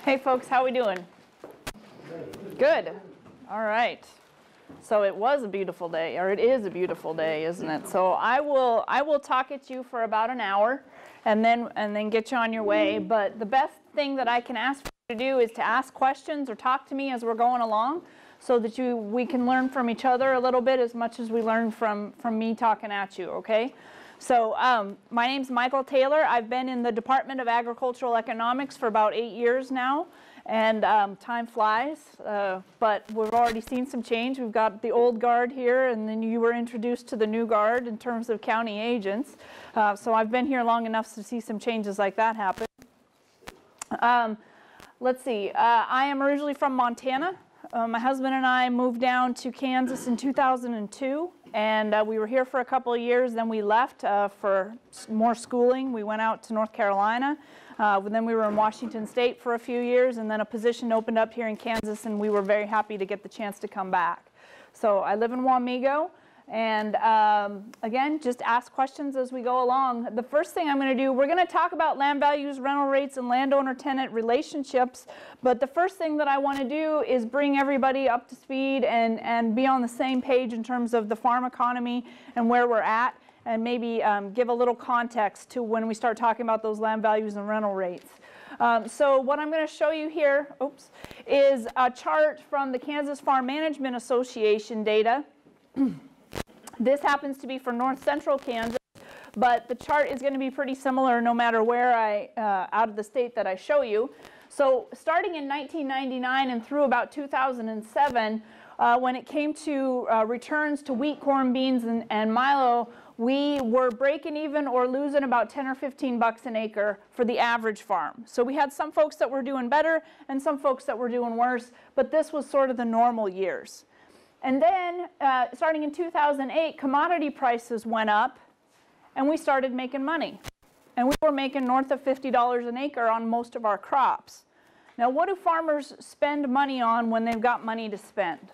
Hey folks, how we doing? Good. All right. So it was a beautiful day, or it is a beautiful day, isn't it? So I will talk at you for about an hour, and then get you on your way. But the best thing that I can ask for you to do is to ask questions or talk to me as we're going along, so that we can learn from each other a little bit as much as we learn from me talking at you. Okay. So my name's Mykel Taylor. I've been in the Department of Agricultural Economics for about 8 years now, and time flies, but we've already seen some change. We've got the old guard here, and then you were introduced to the new guard in terms of county agents. So I've been here long enough to see some changes like that happen. Let's see, I am originally from Montana. My husband and I moved down to Kansas in 2002. And we were here for a couple of years, then we left for more schooling. We went out to North Carolina. Then we were in Washington State for a few years, and then a position opened up here in Kansas, and we were very happy to get the chance to come back. So I live in Wamego, and again, just ask questions as we go along. The first thing I'm going to do, we're going to talk about land values, rental rates, and landowner-tenant relationships, but the first thing that I want to do is bring everybody up to speed and be on the same page in terms of the farm economy and where we're at, and maybe give a little context to when we start talking about those land values and rental rates. So what I'm going to show you here, is a chart from the Kansas Farm Management Association data. This happens to be for north central Kansas, but the chart is going to be pretty similar no matter where out of the state that I show you. So starting in 1999 and through about 2007, when it came to returns to wheat, corn, beans, and milo, we were breaking even or losing about 10 or 15 bucks an acre for the average farm. So we had some folks that were doing better and some folks that were doing worse, but this was sort of the normal years. And then, starting in 2008, commodity prices went up, and we started making money. And we were making north of $50 an acre on most of our crops. Now, what do farmers spend money on when they've got money to spend?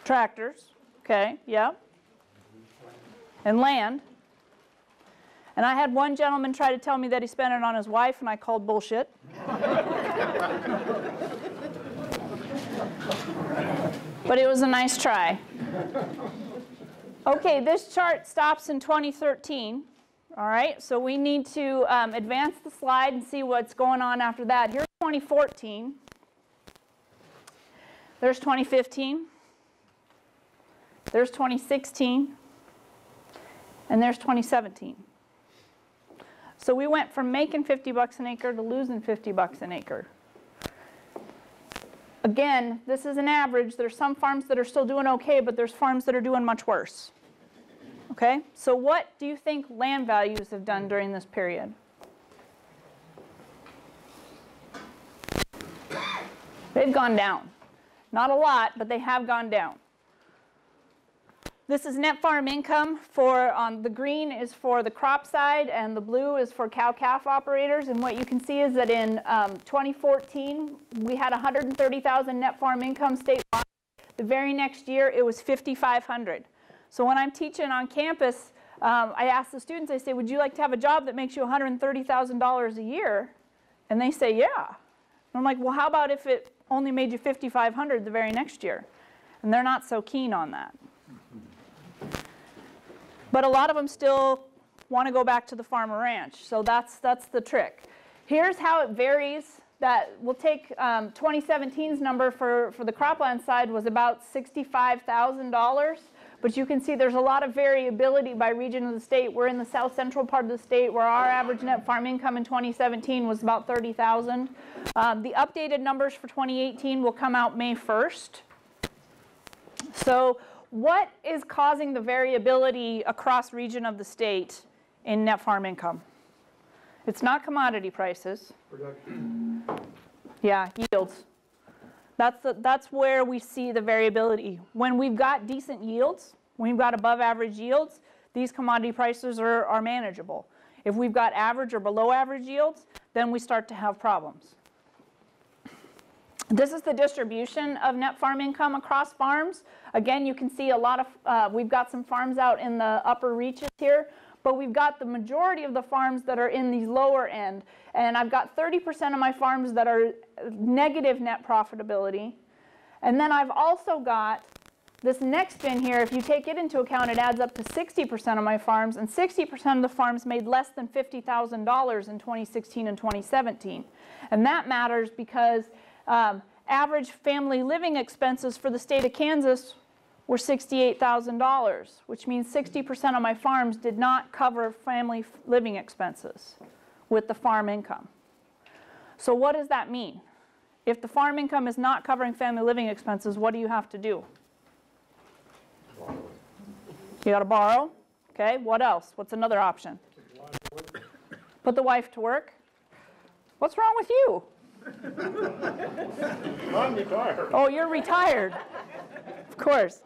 Tractors. Okay, yeah. And land. And I had one gentleman try to tell me that he spent it on his wife, and I called bullshit. But it was a nice try. Okay, this chart stops in 2013. All right, so we need to advance the slide and see what's going on after that. Here's 2014. There's 2015. There's 2016. And there's 2017. So we went from making 50 bucks an acre to losing 50 bucks an acre. Again, this is an average. There's some farms that are still doing okay, but there's farms that are doing much worse. Okay, so what do you think land values have done during this period? They've gone down. Not a lot, but they have gone down. This is net farm income for, the green is for the crop side and the blue is for cow-calf operators. And what you can see is that in 2014, we had 130,000 net farm income statewide. The very next year, it was 5,500. So when I'm teaching on campus, I ask the students, I say, would you like to have a job that makes you $130,000 a year? And they say, yeah. And I'm like, well, how about if it only made you 5,500 the very next year? And they're not so keen on that. But a lot of them still want to go back to the farm or ranch. So that's the trick. Here's how it varies. That we'll take 2017's number for the cropland side was about $65,000. But you can see there's a lot of variability by region of the state. We're in the south central part of the state where our average net farm income in 2017 was about $30,000. The updated numbers for 2018 will come out May 1st. So what is causing the variability across region of the state in net farm income? It's not commodity prices. Production. Yeah, yields. That's where we see the variability. When we've got decent yields, when we've got above average yields, these commodity prices are manageable. If we've got average or below average yields, then we start to have problems. This is the distribution of net farm income across farms. Again, you can see a lot of, we've got some farms out in the upper reaches here, but we've got the majority of the farms that are in the lower end. And I've got 30% of my farms that are negative net profitability. And then I've also got this next bin here. If you take it into account, it adds up to 60% of my farms, and 60% of the farms made less than $50,000 in 2016 and 2017. And that matters because average family living expenses for the state of Kansas were $68,000, which means 60% of my farms did not cover family living expenses with the farm income. So what does that mean? If the farm income is not covering family living expenses, what do you have to do? You got to borrow. Okay, what else? What's another option? Put the wife to work. What's wrong with you? I'm retired. Oh, you're retired. Of course.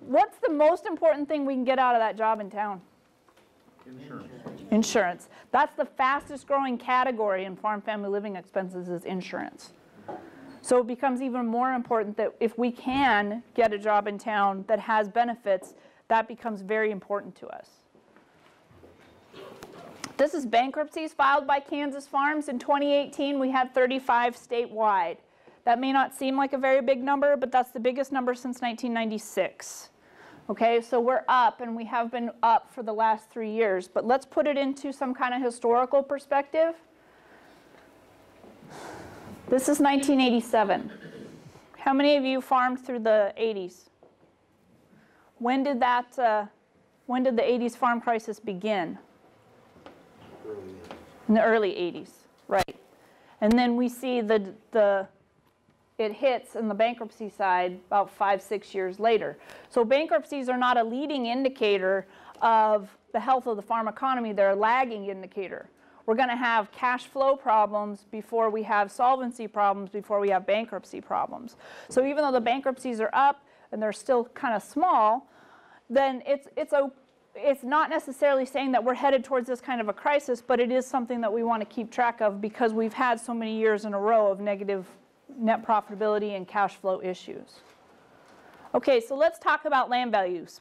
What's the most important thing we can get out of that job in town? Insurance. Insurance. That's the fastest growing category in farm family living expenses is insurance. So it becomes even more important that if we can get a job in town that has benefits, that becomes very important to us. This is bankruptcies filed by Kansas farms. In 2018, we had 35 statewide. That may not seem like a very big number, but that's the biggest number since 1996. Okay, so we're up, and we have been up for the last 3 years. But let's put it into some kind of historical perspective. This is 1987. How many of you farmed through the 80s? When did the 80s farm crisis begin? In the early 80s, right. And then we see it hits in the bankruptcy side about 5-6 years later. So bankruptcies are not a leading indicator of the health of the farm economy, they're a lagging indicator. We're going to have cash flow problems before we have solvency problems, before we have bankruptcy problems. So even though the bankruptcies are up and they're still kind of small, then it's not necessarily saying that we're headed towards this kind of a crisis, but it is something that we want to keep track of because we've had so many years in a row of negative net profitability and cash flow issues. Okay, so let's talk about land values.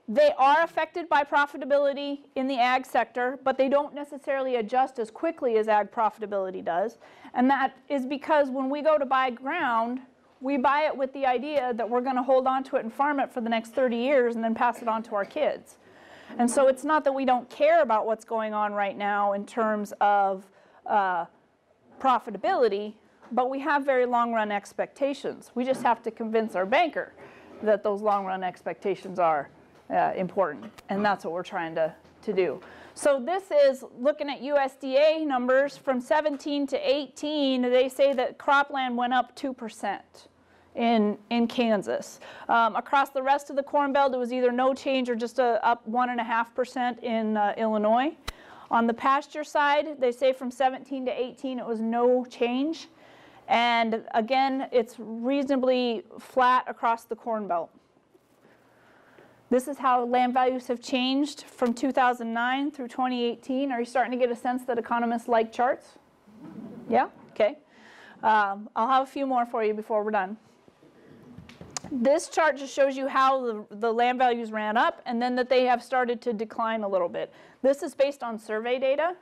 They are affected by profitability in the ag sector, but they don't necessarily adjust as quickly as ag profitability does. And that is because when we go to buy ground, we buy it with the idea that we're going to hold on to it and farm it for the next 30 years and then pass it on to our kids. And so it's not that we don't care about what's going on right now in terms of profitability, but we have very long-run expectations. We just have to convince our banker that those long-run expectations are important, and that's what we're trying to do. So this is looking at USDA numbers from 17 to 18. They say that cropland went up 2% in Kansas. Across the rest of the Corn Belt, it was either no change or just up 1.5% in Illinois. On the pasture side, they say from 17 to 18 it was no change. And again, it's reasonably flat across the Corn Belt. This is how land values have changed from 2009 through 2018. Are you starting to get a sense that economists like charts? Yeah? Okay. I'll have a few more for you before we're done. This chart just shows you how the land values ran up and then that they have started to decline a little bit. This is based on survey data.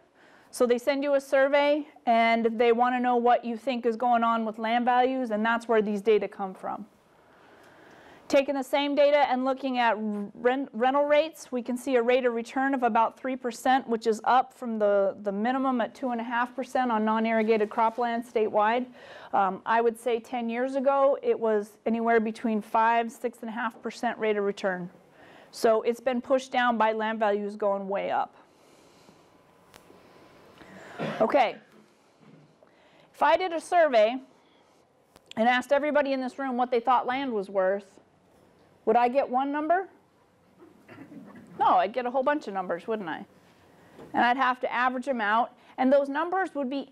So they send you a survey and they want to know what you think is going on with land values, and that's where these data come from. Taking the same data and looking at rental rates, we can see a rate of return of about 3%, which is up from the minimum at 2.5% on non-irrigated cropland statewide. I would say 10 years ago, it was anywhere between 5–6.5% rate of return. So it's been pushed down by land values going way up. Okay, if I did a survey and asked everybody in this room what they thought land was worth, would I get one number? No, I'd get a whole bunch of numbers, wouldn't I? And I'd have to average them out, and those numbers would be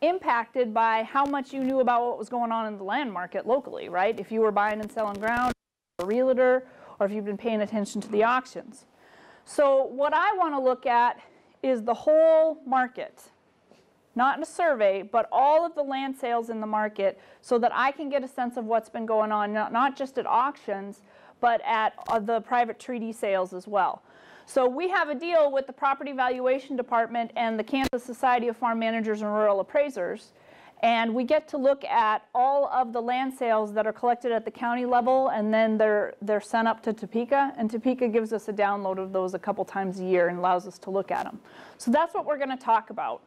impacted by how much you knew about what was going on in the land market locally, right? If you were buying and selling ground, or a realtor, or if you've been paying attention to the auctions. So what I want to look at is the whole market. Not in a survey, but all of the land sales in the market so that I can get a sense of what's been going on, not just at auctions, but at the private treaty sales as well. So we have a deal with the Property Valuation Department and the Kansas Society of Farm Managers and Rural Appraisers, and we get to look at all of the land sales that are collected at the county level, and then they're sent up to Topeka, and Topeka gives us a download of those a couple times a year and allows us to look at them. So that's what we're going to talk about.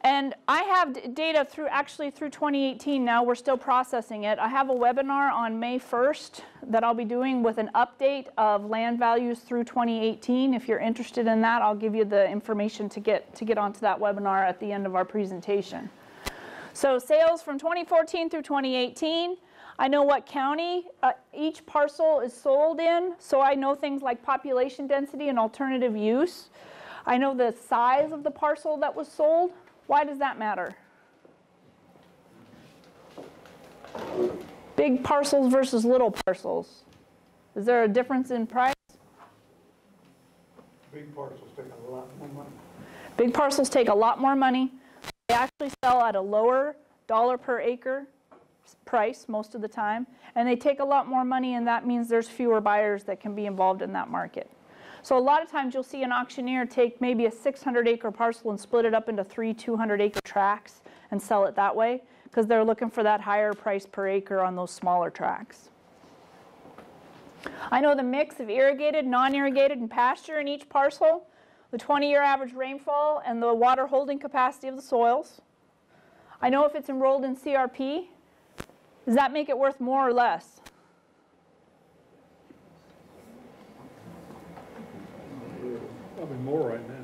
And I have data actually through 2018 now. We're still processing it. I have a webinar on May 1st that I'll be doing with an update of land values through 2018. If you're interested in that, I'll give you the information to get onto that webinar at the end of our presentation. So sales from 2014 through 2018. I know what county each parcel is sold in, so I know things like population density and alternative use. I know the size of the parcel that was sold. Why does that matter? Big parcels versus little parcels. Is there a difference in price? Big parcels take a lot more money. Big parcels take a lot more money. They actually sell at a lower dollar per acre price most of the time, and they take a lot more money, and that means there's fewer buyers that can be involved in that market. So a lot of times you'll see an auctioneer take maybe a 600-acre parcel and split it up into 3 200-acre tracts and sell it that way, because they're looking for that higher price per acre on those smaller tracts. I know the mix of irrigated, non-irrigated, and pasture in each parcel, the 20-year average rainfall, and the water holding capacity of the soils. I know if it's enrolled in CRP. Does that make it worth more or less? Probably more right now.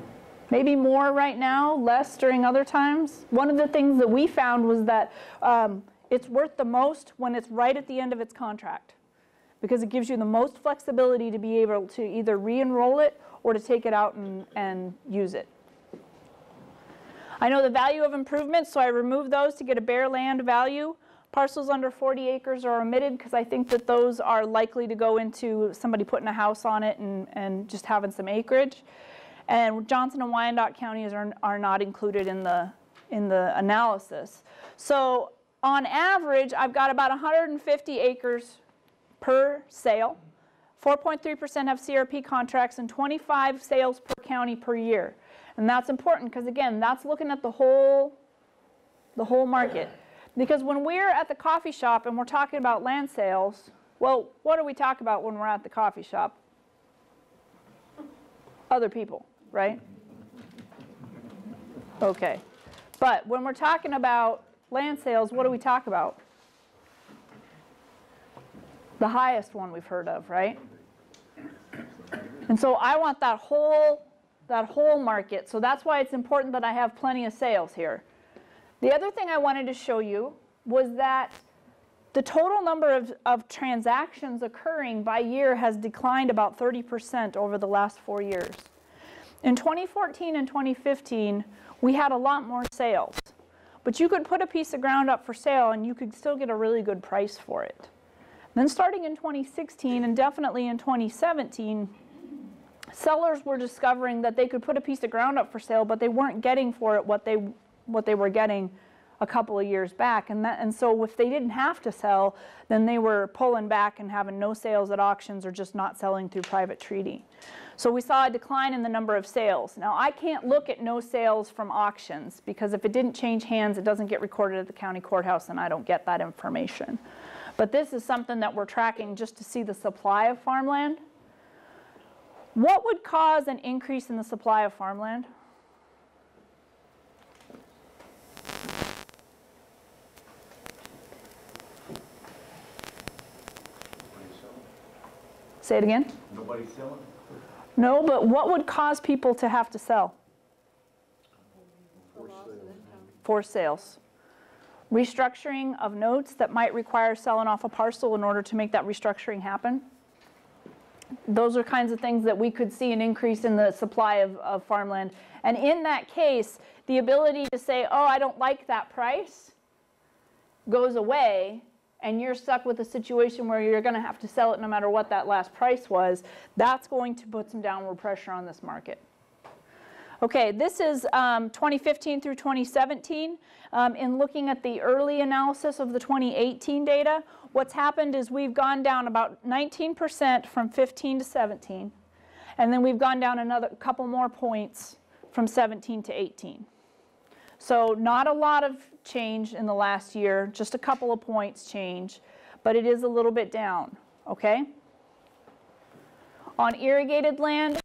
Maybe more right now, less during other times. One of the things that we found was that it's worth the most when it's right at the end of its contract, because it gives you the most flexibility to be able to either re-enroll it or to take it out and use it. I know the value of improvements, so I remove those to get a bare land value. Parcels under 40 acres are omitted because I think that those are likely to go into somebody putting a house on it and just having some acreage. And Johnson and Wyandotte counties are not included in the analysis. So on average, I've got about 150 acres per sale. 4.3% have CRP contracts and 25 sales per county per year. And that's important because, again, that's looking at the whole market. Because when we're at the coffee shop and we're talking about land sales, well, what do we talk about when we're at the coffee shop? Other people, right? Okay. But when we're talking about land sales, what do we talk about? The highest one we've heard of, right? And so I want that whole market. So that's why it's important that I have plenty of sales here. The other thing I wanted to show you was that the total number of transactions occurring by year has declined about 30% over the last 4 years. In 2014 and 2015, we had a lot more sales. But you could put a piece of ground up for sale and you could still get a really good price for it. Then starting in 2016 and definitely in 2017, sellers were discovering that they could put a piece of ground up for sale, but they weren't getting for it what they were getting a couple of years back. And so if they didn't have to sell, then they were pulling back and having no sales at auctions or just not selling through private treaty. So we saw a decline in the number of sales. Now I can't look at no sales from auctions because if it didn't change hands, it doesn't get recorded at the county courthouse and I don't get that information. But this is something that we're tracking just to see the supply of farmland. What would cause an increase in the supply of farmland? Say it again. Nobody's selling? No, but what would cause people to have to sell? Forced sales. Restructuring of notes that might require selling off a parcel in order to make that restructuring happen. Those are kinds of things that we could see an increase in the supply of farmland. And in that case, the ability to say, oh, I don't like that price, goes away, and you're stuck with a situation where you're going to have to sell it no matter what that last price was. That's going to put some downward pressure on this market. Okay, this is 2015 through 2017. In looking at the early analysis of the 2018 data, what's happened is we've gone down about 19% from 15 to 17, and then we've gone down another couple more points from 17 to 18. So not a lot of change in the last year, just a couple of points change, but it is a little bit down, okay? On irrigated land,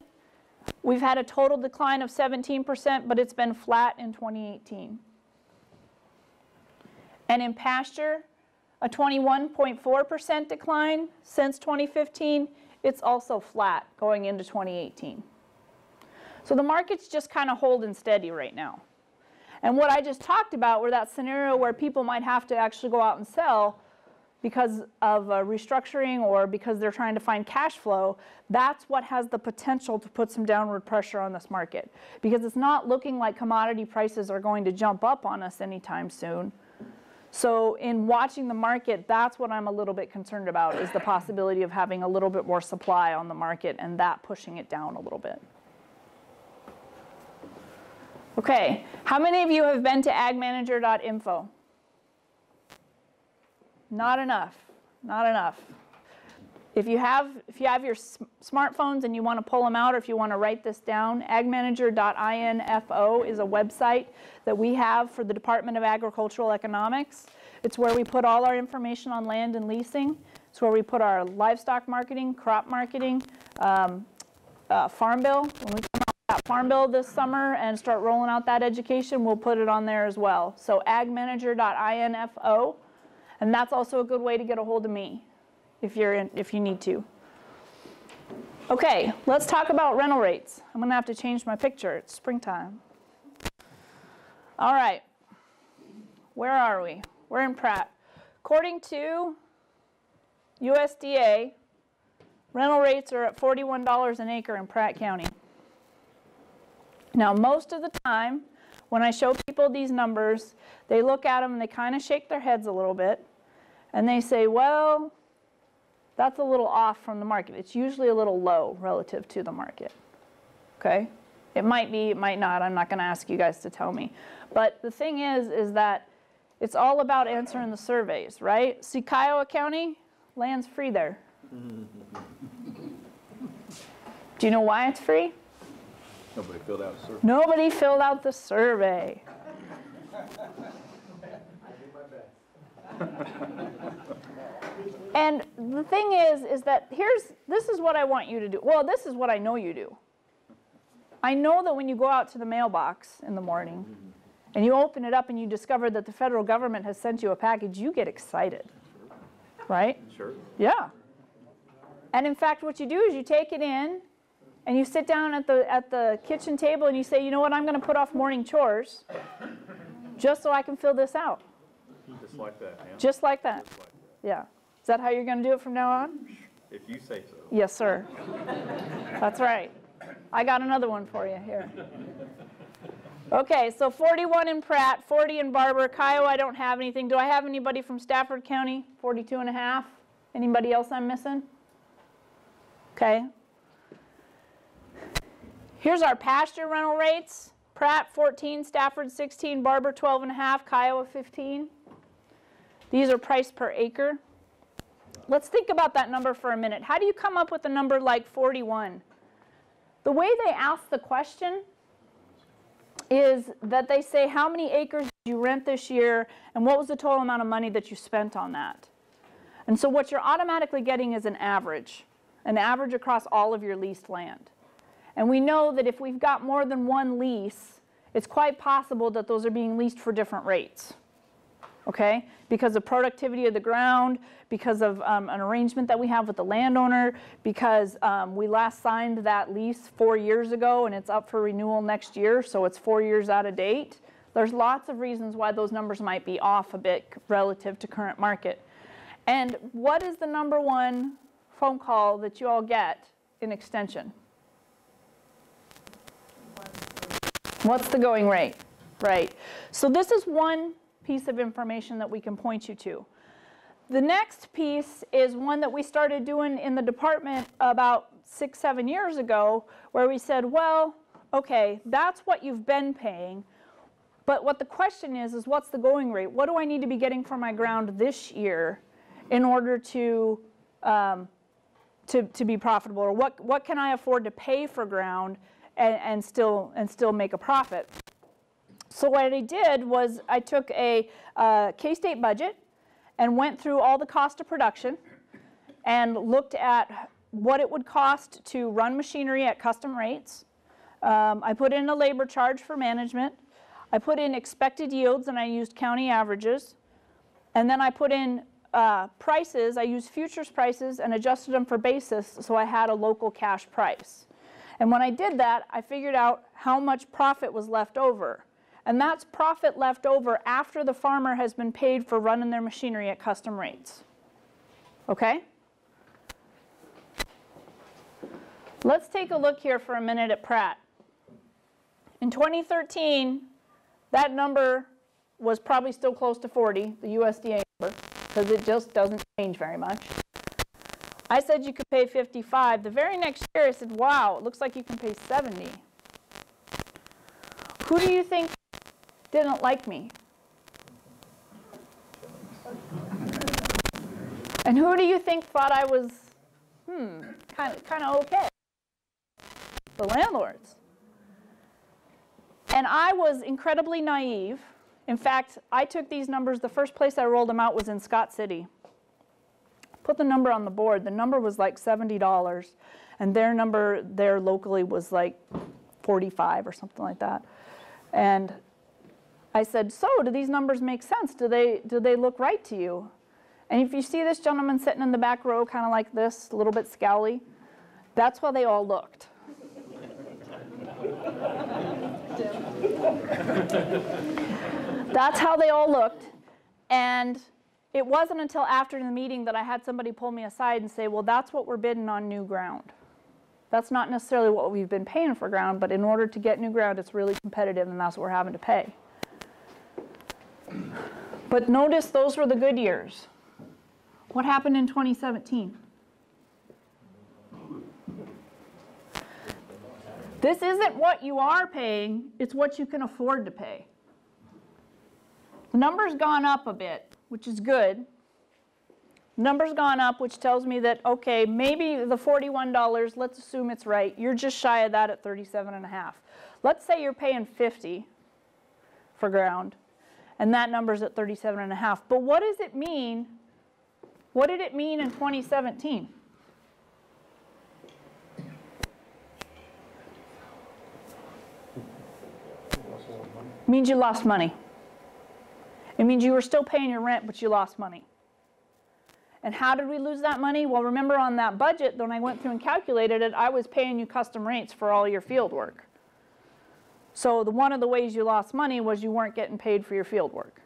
we've had a total decline of 17%, but it's been flat in 2018. And in pasture, a 21.4% decline since 2015. It's also flat going into 2018. So the market's just kind of holding steady right now. And what I just talked about were that scenario where people might have to actually go out and sell because of restructuring or because they're trying to find cash flow. That's what has the potential to put some downward pressure on this market, because it's not looking like commodity prices are going to jump up on us anytime soon. So in watching the market, that's what I'm a little bit concerned about, is the possibility of having a little bit more supply on the market and that pushing it down a little bit. Okay, how many of you have been to agmanager.info? Not enough, not enough. If you have your smartphones and you want to pull them out, or if you want to write this down, agmanager.info is a website that we have for the Department of Agricultural Economics. It's where we put all our information on land and leasing. It's where we put our livestock marketing, crop marketing, farm bill. When we come out with that farm bill this summer and start rolling out that education, we'll put it on there as well. So agmanager.info, and that's also a good way to get a hold of me if you need to. Okay, let's talk about rental rates. I'm going to have to change my picture. It's springtime. All right, where are we? We're in Pratt. According to USDA, rental rates are at $41 an acre in Pratt County. Now, most of the time, when I show people these numbers, they look at them and they kind of shake their heads a little bit, and they say, well, that's a little off from the market. It's usually a little low relative to the market, okay? It might be, it might not. I'm not going to ask you guys to tell me. But the thing is that it's all about answering the surveys, right? See, Kiowa County, land's free there. Do you know why it's free? Nobody filled out the survey. Nobody filled out the survey. And the thing is that this is what I want you to do. Well, this is what I know you do. I know that when you go out to the mailbox in the morning and you open it up and you discover that the federal government has sent you a package, you get excited, right? Sure. Yeah. And in fact, what you do is you take it in and you sit down at the kitchen table and you say, you know what, I'm going to put off morning chores just so I can fill this out. Just like that, yeah. Just like that. Just like that. Yeah. Is that how you're going to do it from now on? If you say so. Yes, sir. That's right. I got another one for you here. Okay, so 41 in Pratt, 40 in Barber. Kiowa, I don't have anything. Do I have anybody from Stafford County? 42 and a half. Anybody else I'm missing? Okay. Here's our pasture rental rates. Pratt 14, Stafford 16, Barber 12 and a half, Kiowa 15. These are price per acre. Let's think about that number for a minute. How do you come up with a number like 41? The way they ask the question is that they say, how many acres did you rent this year, and what was the total amount of money that you spent on that? And so what you're automatically getting is an average across all of your leased land. And we know that if we've got more than one lease, it's quite possible that those are being leased for different rates. Okay? Because of productivity of the ground, because of an arrangement that we have with the landowner, because we last signed that lease 4 years ago and it's up for renewal next year, so it's 4 years out of date. There's lots of reasons why those numbers might be off a bit relative to current market. And what is the number one phone call that you all get in extension? What's the going rate? Right. So this is one piece of information that we can point you to. The next piece is one that we started doing in the department about 6-7 years ago, where we said, well, okay, that's what you've been paying, but what the question is what's the going rate? What do I need to be getting for my ground this year in order to be profitable? Or what can I afford to pay for ground and still make a profit? So what I did was I took a K-State budget and went through all the cost of production and looked at what it would cost to run machinery at custom rates. I put in a labor charge for management. I put in expected yields and I used county averages. And then I put in prices. I used futures prices and adjusted them for basis so I had a local cash price. And when I did that, I figured out how much profit was left over. And that's profit left over after the farmer has been paid for running their machinery at custom rates. Okay? Let's take a look here for a minute at Pratt. In 2013, that number was probably still close to 40, the USDA number, because it just doesn't change very much. I said you could pay 55. The very next year I said, wow, it looks like you can pay 70. Who do you think didn't like me? And who do you think thought I was, kind of okay? The landlords. And I was incredibly naive. In fact, I took these numbers, the first place I rolled them out was in Scott City. Put the number on the board. The number was like $70, and their number there locally was like 45 or something like that. And I said, so do these numbers make sense? Do they look right to you? And if you see this gentleman sitting in the back row, kind of like this, a little bit scowly, that's how they all looked. That's how they all looked. And it wasn't until after the meeting that I had somebody pull me aside and say, well, that's what we're bidding on new ground. That's not necessarily what we've been paying for ground, but in order to get new ground, it's really competitive, and that's what we're having to pay. But notice those were the good years. What happened in 2017? This isn't what you are paying, it's what you can afford to pay. The number's gone up a bit, which is good. Number's gone up, which tells me that, okay, maybe the $41, let's assume it's right, you're just shy of that at 37.5. Let's say you're paying 50 for ground, and that number's at 37.5. But what does it mean? What did it mean in 2017? It means you lost money. It means you were still paying your rent, but you lost money. And how did we lose that money? Well, remember on that budget, when I went through and calculated it, I was paying you custom rates for all your field work. So one of the ways you lost money was you weren't getting paid for your field work,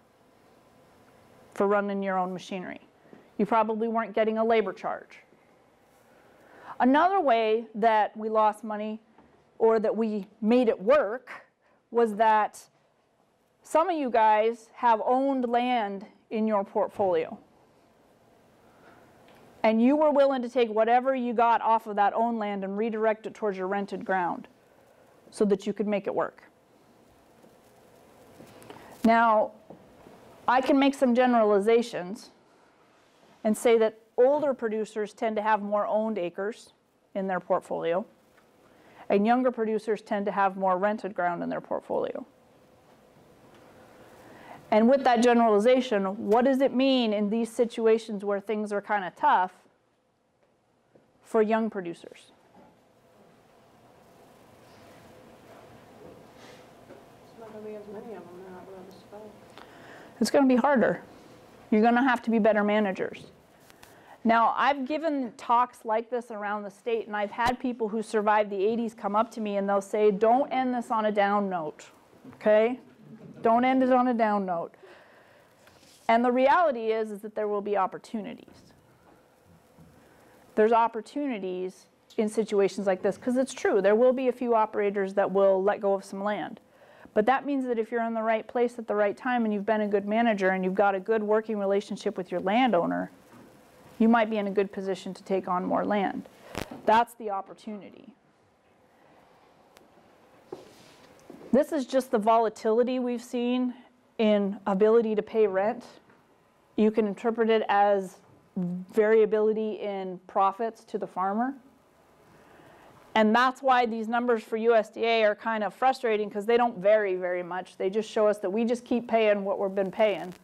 for running your own machinery. You probably weren't getting a labor charge. Another way that we lost money, or that we made it work, was that some of you guys have owned land in your portfolio. And you were willing to take whatever you got off of that owned land and redirect it towards your rented ground so that you could make it work. Now, I can make some generalizations and say that older producers tend to have more owned acres in their portfolio, and younger producers tend to have more rented ground in their portfolio. And with that generalization, what does it mean in these situations where things are kind of tough for young producers? It's not going to be as many of them now, I would suppose. It's going to be harder. You're going to have to be better managers. Now, I've given talks like this around the state, and I've had people who survived the 80s come up to me and they'll say, don't end this on a down note, okay? Don't end it on a down note. And the reality is that there will be opportunities. There's opportunities in situations like this, because it's true, there will be a few operators that will let go of some land. But that means that if you're in the right place at the right time and you've been a good manager and you've got a good working relationship with your landowner, you might be in a good position to take on more land. That's the opportunity. This is just the volatility we've seen in ability to pay rent. You can interpret it as variability in profits to the farmer. And that's why these numbers for USDA are kind of frustrating, because they don't vary very much. They just show us that we just keep paying what we've been paying.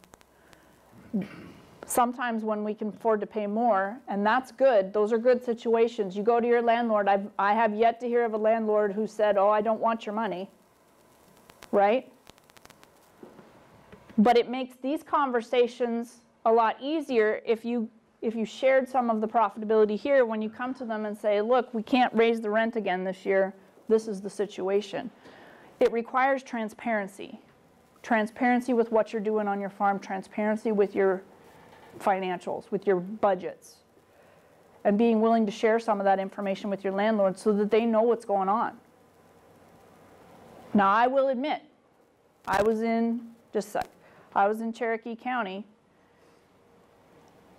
Sometimes when we can afford to pay more, and that's good. Those are good situations. You go to your landlord. I have yet to hear of a landlord who said, oh, I don't want your money, right? But it makes these conversations a lot easier if you shared some of the profitability here when you come to them and say, look, we can't raise the rent again this year. This is the situation. It requires transparency. Transparency with what you're doing on your farm, transparency with your financials, with your budgets, and being willing to share some of that information with your landlord so that they know what's going on. Now, I will admit, I was in Cherokee County,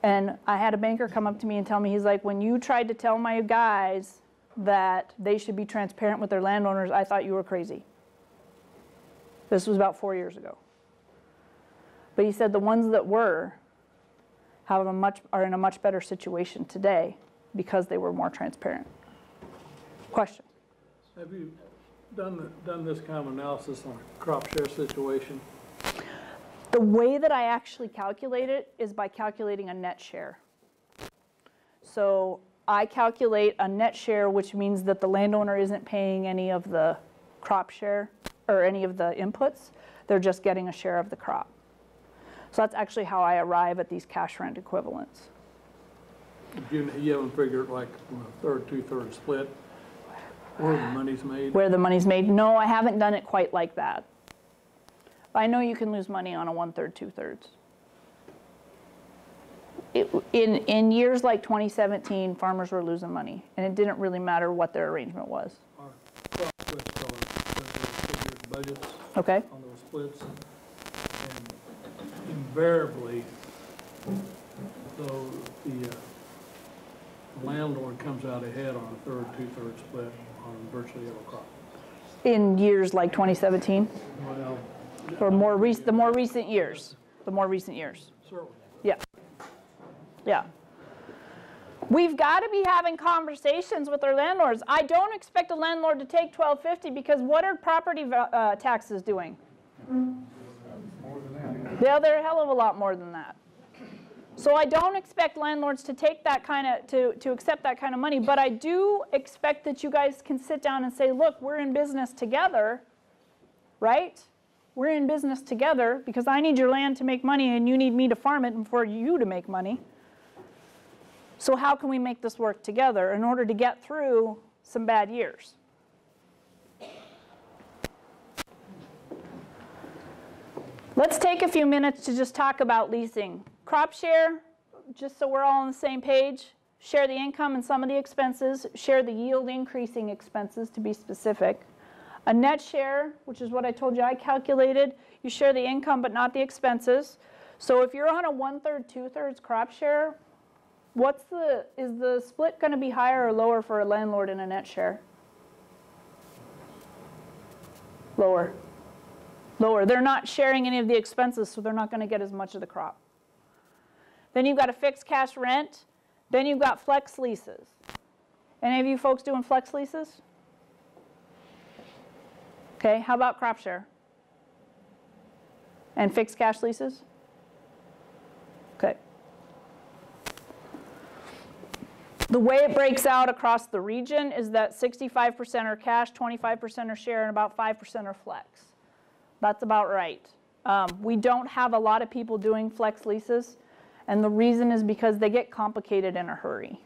and I had a banker come up to me and tell me, he's like, when you tried to tell my guys that they should be transparent with their landowners, I thought you were crazy. This was about 4 years ago. But he said the ones that were are in a much better situation today because they were more transparent. Question? Have you done this kind of analysis on a crop share situation? The way that I actually calculate it is by calculating a net share. So I calculate a net share, which means that the landowner isn't paying any of the crop share or any of the inputs. They're just getting a share of the crop. So that's actually how I arrive at these cash rent equivalents. You haven't figured like a third, two-thirds split where the money's made? Where the money's made? No, I haven't done it quite like that. But I know you can lose money on a 1/3, 2/3. In years like 2017, farmers were losing money, and it didn't really matter what their arrangement was. Our crop splits figured budgets Okay. on those splits, and invariably, though the landlord comes out ahead on a third, two-thirds split on virtually every crop. In years like 2017, Well, or the more recent years, certainly. Yeah. Yeah. We've got to be having conversations with our landlords. I don't expect a landlord to take $12.50 because what are property taxes doing? Yeah, they're a hell of a lot more than that. So I don't expect landlords to take that kind of, to accept that kind of money, but I do expect that you guys can sit down and say, look, we're in business together, right? We're in business together because I need your land to make money and you need me to farm it and for you to make money. So how can we make this work together in order to get through some bad years? Let's take a few minutes to just talk about leasing. Crop share, just so we're all on the same page, share the income and some of the expenses, share the yield increasing expenses to be specific. A net share, which is what I told you I calculated, you share the income but not the expenses. So if you're on a 1/3, 2/3 crop share, is the split going to be higher or lower for a landlord in a net share? Lower. Lower. They're not sharing any of the expenses, so they're not going to get as much of the crop. Then you've got a fixed cash rent. Then you've got flex leases. Any of you folks doing flex leases? Okay, how about crop share? And fixed cash leases? Okay. The way it breaks out across the region is that 65% are cash, 25% are share, and about 5% are flex. That's about right. We don't have a lot of people doing flex leases, and the reason is because they get complicated in a hurry.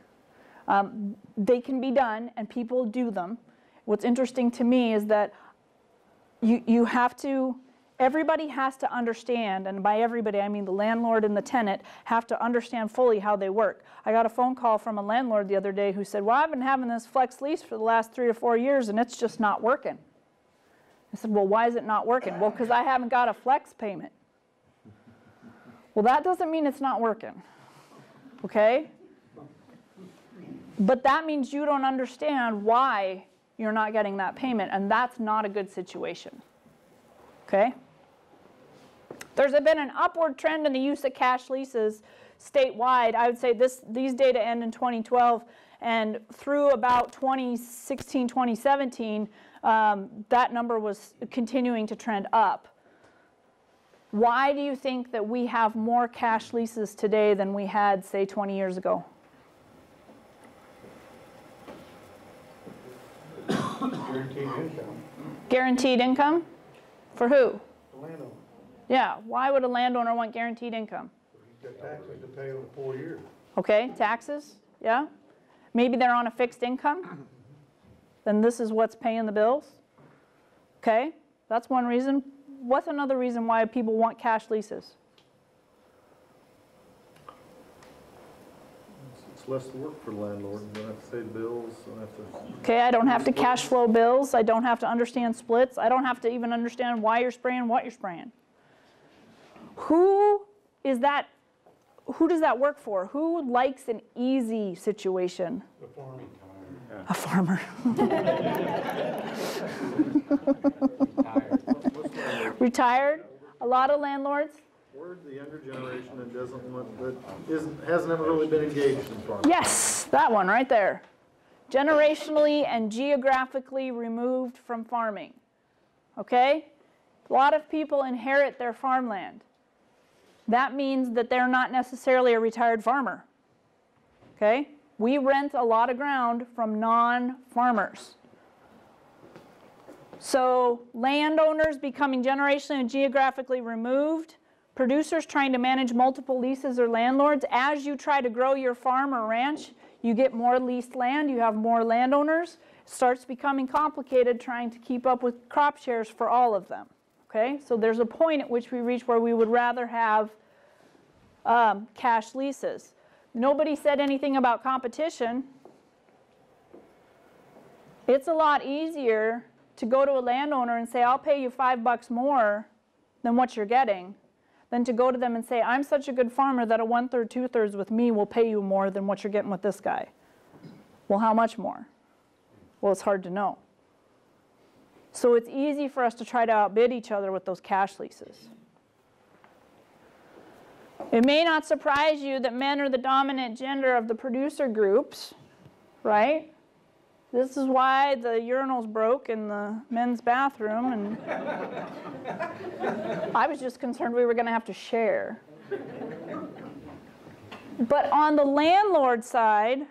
They can be done, and people do them. What's interesting to me is that everybody has to understand, and by everybody I mean the landlord and the tenant have to understand fully how they work. I got a phone call from a landlord the other day who said, well, I've been having this flex lease for the last 3 or 4 years and it's just not working. I said, well, why is it not working? Well, because I haven't got a flex payment. Well, that doesn't mean it's not working, okay? But that means you don't understand why you're not getting that payment, and that's not a good situation. Okay? There's been an upward trend in the use of cash leases statewide. I would say these data end in 2012, and through about 2016, 2017, that number was continuing to trend up. Why do you think that we have more cash leases today than we had, say, 20 years ago? Guaranteed income. Guaranteed income? For who? The landowner. Yeah, why would a landowner want guaranteed income? He's got taxes to pay over 4 years. Okay, taxes, yeah. Maybe they're on a fixed income. Then this is what's paying the bills. Okay, that's one reason. What's another reason why people want cash leases? It's less work for the landlord. You don't have to pay the bills, don't have to. Okay, I don't have to cash flow bills. I don't have to understand splits. I don't have to even understand why you're spraying, what you're spraying. Who does that work for? Who likes an easy situation? The farming. A farmer. Retired. A lot of landlords. We're the younger generation that doesn't want, hasn't ever really been engaged in farming. Yes, that one right there. Generationally and geographically removed from farming. Okay? A lot of people inherit their farmland. That means that they're not necessarily a retired farmer. Okay? We rent a lot of ground from non-farmers. So landowners becoming generationally and geographically removed, producers trying to manage multiple leases or landlords. As you try to grow your farm or ranch, you get more leased land, you have more landowners. It starts becoming complicated trying to keep up with crop shares for all of them. Okay, so there's a point at which we reach where we would rather have cash leases. Nobody said anything about competition. It's a lot easier to go to a landowner and say, I'll pay you $5 more than what you're getting, than to go to them and say, I'm such a good farmer that a 1/3, 2/3 with me will pay you more than what you're getting with this guy. Well, how much more? Well, it's hard to know. So it's easy for us to try to outbid each other with those cash leases. It may not surprise you that men are the dominant gender of the producer groups, right? This is why the urinals broke in the men's bathroom, and I was just concerned we were going to have to share. But on the landlord side,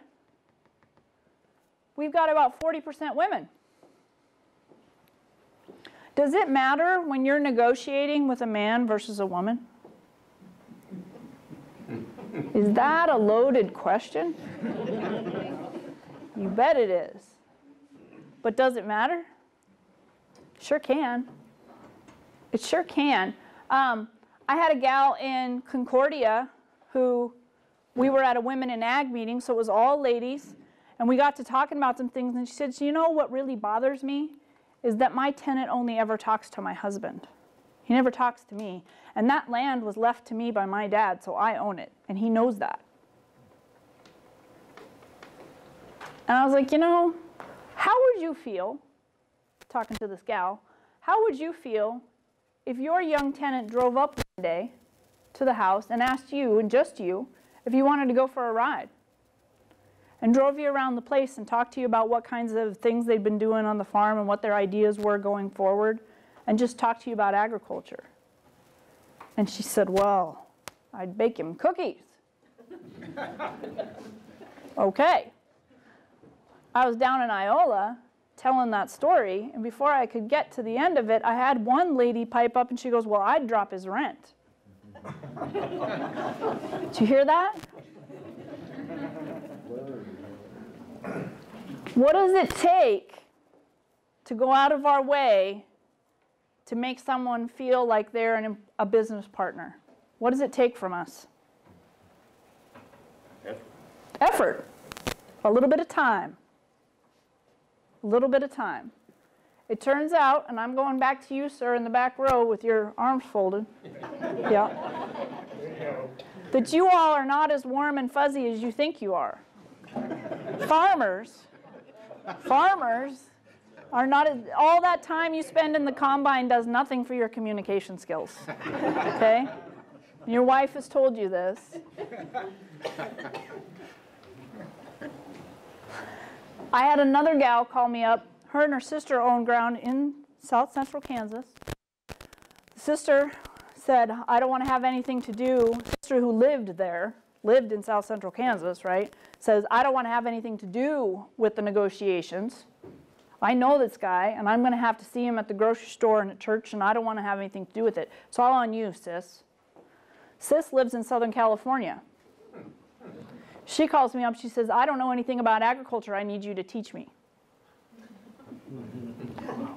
we've got about 40% women. Does it matter when you're negotiating with a man versus a woman? Is that a loaded question? You bet it is. But does it matter? Sure can. It sure can. I had a gal in Concordia who, we were at a women in ag meeting, so it was all ladies, and we got to talking about some things, and she said, so you know what really bothers me is that my tenant only ever talks to my husband. He never talks to me. And that land was left to me by my dad, so I own it, and he knows that. And I was like, you know, how would you feel, talking to this gal, how would you feel if your young tenant drove up one day to the house and asked you, and just you, if you wanted to go for a ride? And drove you around the place and talked to you about what kinds of things they'd been doing on the farm and what their ideas were going forward, and just talked to you about agriculture. And she said, well, I'd bake him cookies. Okay. I was down in Iola telling that story, and before I could get to the end of it, I had one lady pipe up and she goes, well, I'd drop his rent. Did you hear that? What does it take to go out of our way to make someone feel like they're a business partner? What does it take from us? Effort. A little bit of time. A little bit of time. It turns out, and I'm going back to you, sir, in the back row with your arms folded. Yeah. That you all are not as warm and fuzzy as you think you are. Farmers are not, all that time you spend in the combine does nothing for your communication skills, okay? Your wife has told you this. I had another gal call me up. Her and her sister own ground in south central Kansas. The sister said, I don't want to have anything to do. The sister who lived there, lived in south central Kansas, right, says, I don't want to have anything to do with the negotiations. I know this guy, and I'm going to have to see him at the grocery store and at church, and I don't want to have anything to do with it. It's all on you, sis. Sis lives in Southern California. She calls me up. She says, I don't know anything about agriculture. I need you to teach me.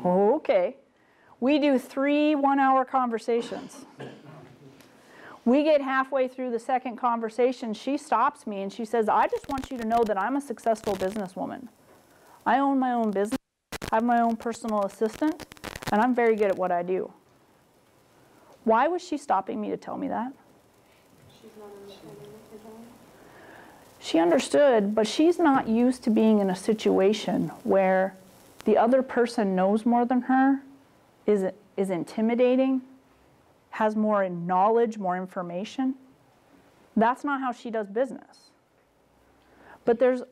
Okay. We do 3 one-hour conversations. We get halfway through the second conversation. She stops me and she says, I just want you to know that I'm a successful businesswoman. I own my own business. I have my own personal assistant, and I'm very good at what I do. Why was she stopping me to tell me that? She's not understanding what you're doing. She understood, but she's not used to being in a situation where the other person knows more than her, is intimidating, has more knowledge, more information. That's not how she does business. But there's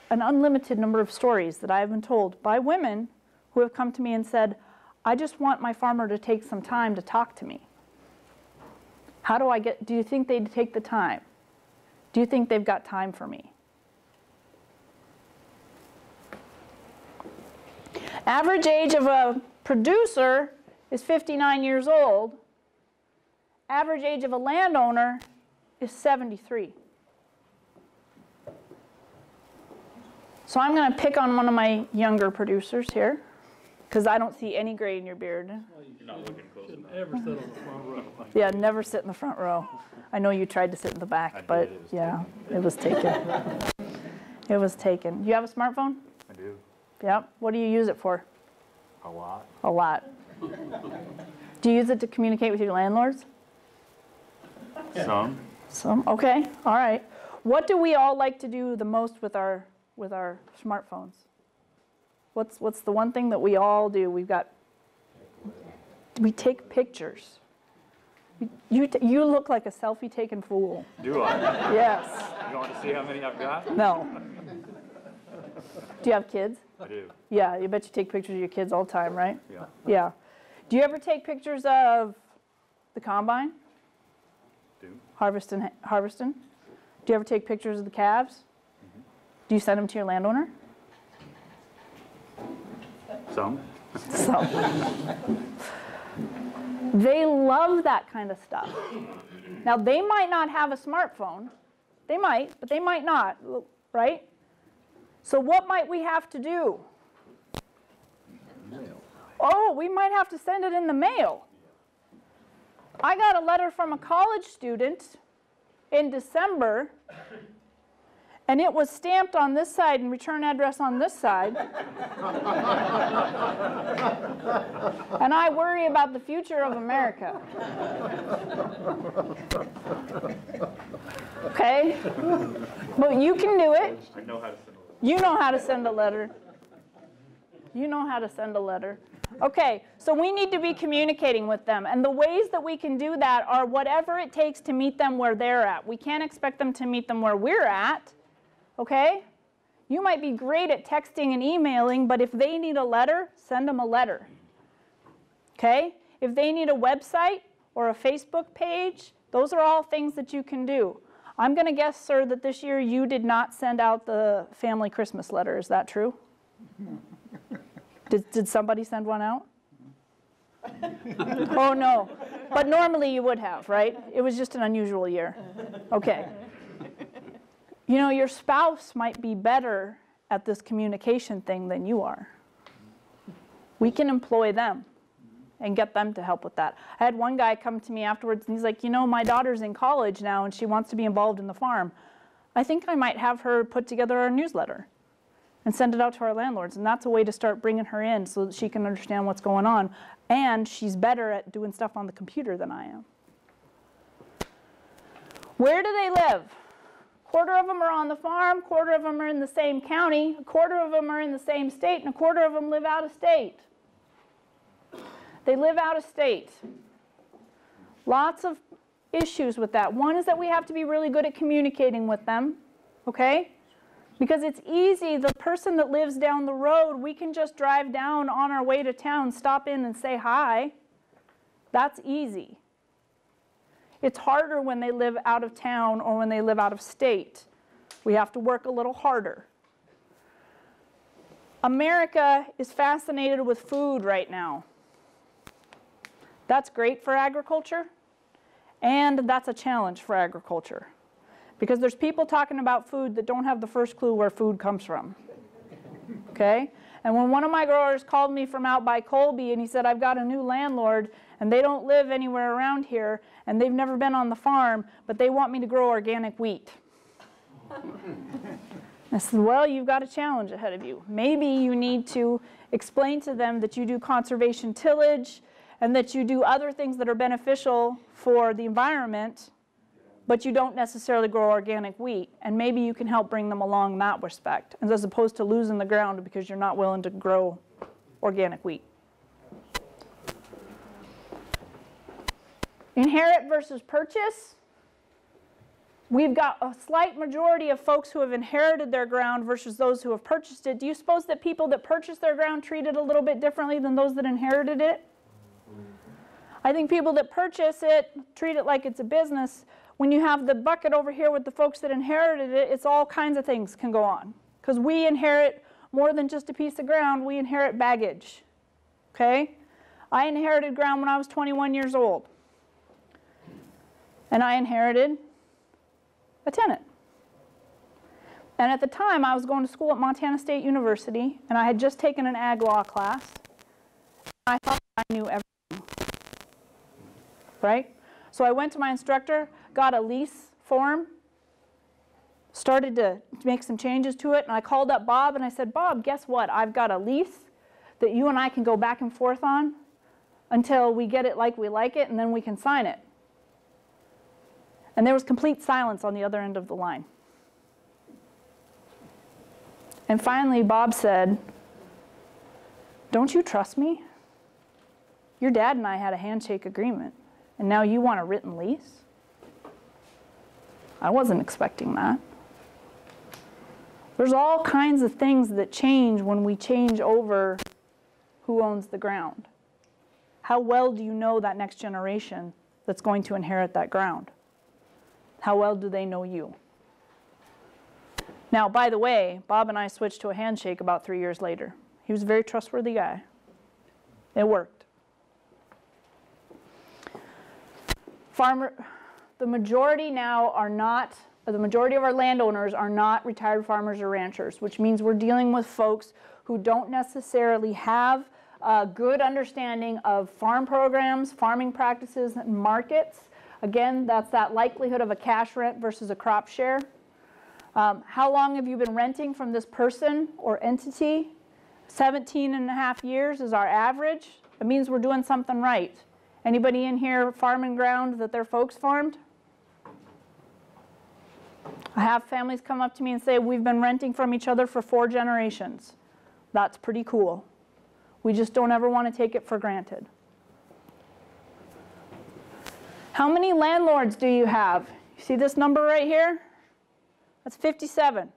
an unlimited number of stories that I've been told by women who have come to me and said, I just want my farmer to take some time to talk to me. How do I get, do you think they'd take the time? Do you think they've got time for me? Average age of a producer is 59 years old. Average age of a landowner is 73. So I'm going to pick on one of my younger producers here, because I don't see any gray in your beard. You're not looking close enough. Shouldn't ever sit on the front row. Yeah, never sit in the front row. I know you tried to sit in the back, but yeah, it was taken. It was taken. You have a smartphone? I do. Yep. What do you use it for? A lot. A lot. Do you use it to communicate with your landlords? Some. Some. Okay. All right. What do we all like to do the most with our smartphones? What's the one thing that we all do? We take pictures. You look like a selfie-taking fool. Do I? Yes. You want to see how many I've got? No. Do you have kids? I do. Yeah, you bet you take pictures of your kids all the time, right? Yeah. Yeah. Do you ever take pictures of the combine? Do. Harvesting? Do you ever take pictures of the calves? Mm-hmm. Do you send them to your landowner? Some. So, they love that kind of stuff. Now, they might not have a smartphone. They might, but they might not, right? So what might we have to do? Mail. Oh, we might have to send it in the mail. I got a letter from a college student in December, and it was stamped on this side and return address on this side. And I worry about the future of America. Okay? But you can do it. I know how to send a letter. You know how to send a letter. You know how to send a letter. Okay, so we need to be communicating with them. And the ways that we can do that are whatever it takes to meet them where they're at. We can't expect them to meet them where we're at. Okay? You might be great at texting and emailing, but if they need a letter, send them a letter. Okay? If they need a website or a Facebook page, those are all things that you can do. I'm going to guess, sir, that this year you did not send out the family Christmas letter. Is that true? Did somebody send one out? Oh, no. But normally you would have, right? It was just an unusual year. Okay. You know, your spouse might be better at this communication thing than you are. We can employ them and get them to help with that. I had one guy come to me afterwards, and he's like, you know, my daughter's in college now, and she wants to be involved in the farm. I think I might have her put together a newsletter and send it out to our landlords. And that's a way to start bringing her in so that she can understand what's going on. And she's better at doing stuff on the computer than I am. Where do they live? quarter of them are on the farm, quarter of them are in the same county, a quarter of them are in the same state, and a quarter of them live out of state. They live out of state. Lots of issues with that. One is that we have to be really good at communicating with them, okay? Because it's easy, the person that lives down the road, we can just drive down on our way to town, stop in and say hi. That's easy. It's harder when they live out of town or when they live out of state. We have to work a little harder. America is fascinated with food right now. That's great for agriculture, and that's a challenge for agriculture. Because there's people talking about food that don't have the first clue where food comes from. Okay? And when one of my growers called me from out by Colby and he said, I've got a new landlord and they don't live anywhere around here and they've never been on the farm, but they want me to grow organic wheat. I said, well, you've got a challenge ahead of you. Maybe you need to explain to them that you do conservation tillage and that you do other things that are beneficial for the environment, but you don't necessarily grow organic wheat, and maybe you can help bring them along in that respect, as opposed to losing the ground because you're not willing to grow organic wheat. Inherit versus purchase. We've got a slight majority of folks who have inherited their ground versus those who have purchased it. Do you suppose that people that purchased their ground treat it a little bit differently than those that inherited it? I think people that purchase it treat it like it's a business. When you have the bucket over here with the folks that inherited it, it's all kinds of things can go on. Because we inherit more than just a piece of ground, we inherit baggage. Okay? I inherited ground when I was 21 years old. And I inherited a tenant. And at the time, I was going to school at Montana State University, and I had just taken an ag law class. I thought I knew everything. Right? So I went to my instructor, got a lease form, started to make some changes to it, and I called up Bob and I said, Bob, guess what? I've got a lease that you and I can go back and forth on until we get it like we like it, and then we can sign it. And there was complete silence on the other end of the line. And finally, Bob said, don't you trust me? Your dad and I had a handshake agreement. And now you want a written lease? I wasn't expecting that. There's all kinds of things that change when we change over who owns the ground. How well do you know that next generation that's going to inherit that ground? How well do they know you? Now, by the way, Bob and I switched to a handshake about 3 years later. He was a very trustworthy guy. It worked. The majority now are not, the majority of our landowners are not retired farmers or ranchers, which means we're dealing with folks who don't necessarily have a good understanding of farm programs, farming practices, and markets. Again, that's that likelihood of a cash rent versus a crop share. How long have you been renting from this person or entity? 17.5 years is our average. It means we're doing something right. Anybody in here farming ground that their folks farmed? I have families come up to me and say, we've been renting from each other for 4 generations. That's pretty cool. We just don't ever want to take it for granted. How many landlords do you have? You see this number right here? That's 57.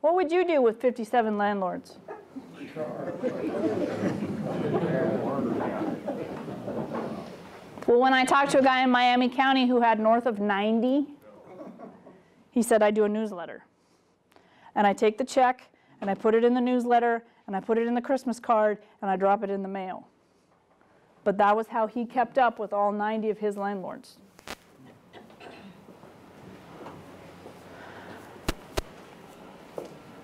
What would you do with 57 landlords? Well, when I talked to a guy in Miami County who had north of 90, he said, I do a newsletter. And I take the check, and I put it in the newsletter, and I put it in the Christmas card, and I drop it in the mail. But that was how he kept up with all 90 of his landlords.